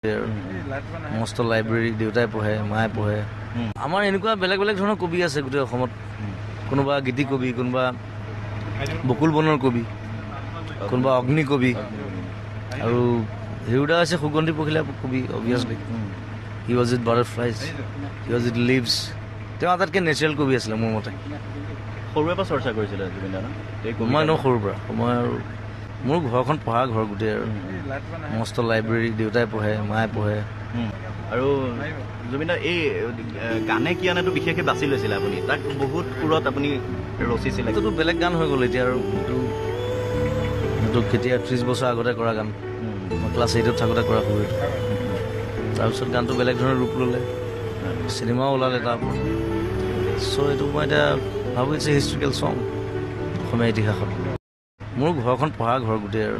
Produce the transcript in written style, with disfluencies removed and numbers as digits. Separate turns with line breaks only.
মস্ত লাইব্ৰেৰী দেউতাই পঢ়ে মায়ে পঢ়ে আমাৰ এনেকুৱা বেলেগ বেলেগ ধৰণৰ কবি আছে গোটেই অসমত কোনোবা গীতি কবি কোনোবা বকুল বনৰ কবি কোনোবা অগ্নি কবি আৰু হেৰুদা আছে সুগন্ধি পখিলা কবি obviously he was eat butterflies he was eat leaves তেওঁ আটাইতকৈ নেচাৰেল কবি আছিলে মোৰ মতে
সৰুৰে পৰা চৰ্চা কৰিছিলে জুবিন দা
মই ন সৰুৰ পৰা মই আৰু মোৰ ঘৰখন পঢ়া ঘৰ গোটেই আৰু মস্ত লাইব্ৰেৰী দেউতাই পঢ়ে মায়ে পঢ়ে
আৰু জুবিন দা এই গানে কি আনেতো বিশেষকৈ বাছি লৈছিলে আপুনি তাক বহুত সুৰত আপুনি ৰচিছিলে
এইটোতো বেলেগ গান হৈ গ'ল এতিয়া আৰু এইটো কেতিয়া 30 বছৰ আগতে কৰা গান মই ক্লাছ 8ত থাকোঁতে কৰা সৰু তাৰপিছত গানটো বেলেগ ধৰণৰ ৰূপ ল'লে চিনেমাও ওলালে তাৰপৰা চ' এইটো মই এতিয়া ভাবোঁ ইটছ এ হিষ্ট্ৰিকেল ছং অসমীয়া ইতিহাসত মোৰ ঘৰখন পঢ়া ঘৰ গোটেই আৰু